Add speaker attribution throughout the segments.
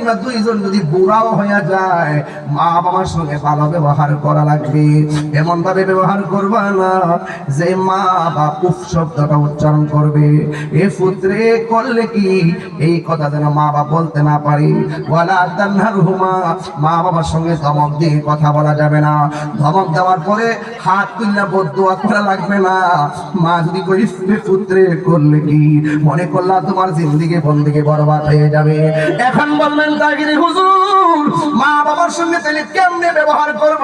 Speaker 1: কিংবা দুইজন যদি বুড়াও হয়ে যায়, মা বাবার সঙ্গে ভালো ব্যবহার করা লাগবে। এমন ভাবে ব্যবহার করবা না যে মা বাবা উফ শব্দটা উচ্চারণ করবে। এ পুত্রে করলে কি, এই কথা যেন মা বাবা বলতে না পারে। ওয়ালা তানহারহুমা, মা বাবার সঙ্গে ধমক দিয়ে কথা বলা যাবে না। ধমক দেওয়ার পরে হাত তুলে বদদুয়া করা লাগবে না। মা যদি কই পুত্রে করলে কি, মনে করলা তোমার জিন্দেগি বন্দেগি বরবাদ হয়ে যাবে। এখন বলবেন তাগিরি হুজুর, মা বাবার সঙ্গে তাহলে কেমনে ব্যবহার করব?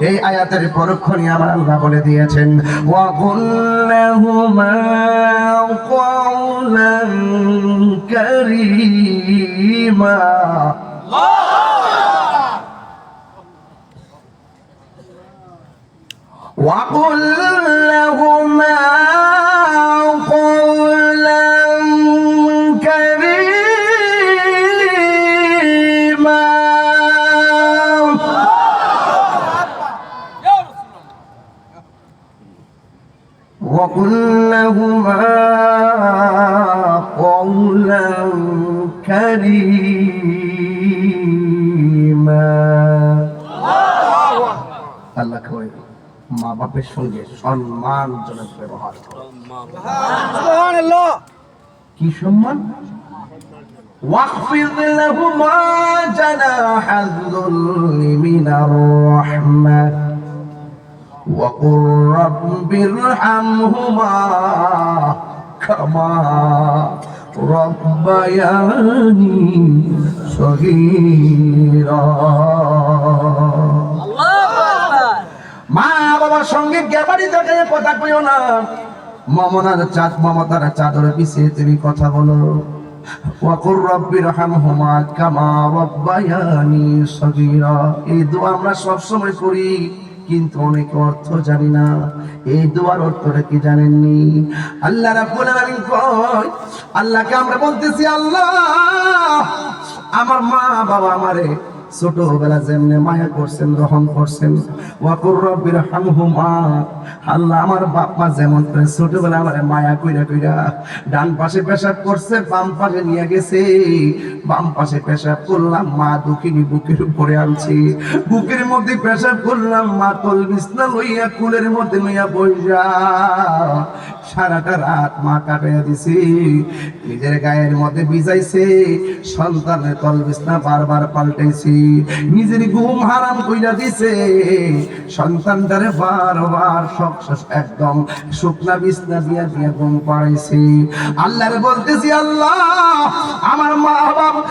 Speaker 1: এই আয়াতের পরক্ষণে আমার আল্লাহ বলে দিয়েছেন, ওয়া কুল্লাহুমা কওলান কারীমা। وَقُلْ لَهُمَا قَوْلًا كَرِيمًا وَقُلْ لَهُمَا قَوْلًا كَرِيمًا আল্লাহ কয় মা বাপের সঙ্গে সম্মানজনক ব্যবহার করো। সুবহানাল্লাহ, কি সম্মান? ওয়াখফিদ লাহুমা জানাহাল যুল্লি মিনার রাহমাহ ওয়া কুর রাব্বিরহামহুমা কামা রাব্বায়ানি সগীরা। মা বাবার সঙ্গে গেবাড়ি থেকে কথা কইও না। মমতার চাদরে বিছিয়ে তুমি কথা বলো। ওয়াকুর রাব্বিরহামহুমা কামা রাব্বায়ানি সগীরা। এই দোয়া আমরা সব সময় করি, কিন্তু অনেক অর্থ জানি না। এই দোয়ার অর্থটা কি জানেননি? আল্লাহ রাব্বুল আলামিন কয়, আল্লাহকে আমরা বলতেছি, আল্লাহ আমার মা বাবা আমারে ছোটবেলা যেমনে মায়া করছেন, রহম করছেন, ওয়াকুর রাব্বিরহামহুমা, আল্লাহ আমার বাপ মা যেমন করে ছোটবেলা আমারে মায়া কইরা কইরা ডান পাশে পেশাব করছে, বাম পাশে নিয়ে গেছে, বাম পাশে পেশাব করলাম, মা দুঃখিনী বুকের উপরে আনছি, বুকের মধ্যে পেশাব করলাম, মা তল বিছনা লইয়া কুলের মধ্যে লইয়া বইয়া সারাটা রাত মা কাটাইয়া দিছি, নিজের গায়ের মধ্যে ভিজাইছে, সন্তানের তল বিছনা বারবার পাল্টাইছি, নিজের ঘুম হারাম কইরা দিছে, সন্তানটারে বারবার একদম শুকনা বিছনা দিয়া দিয়া ঘুম পাড়াইছি। আল্লাহরে বলতেছি, আল্লাহ আমার মা বাবা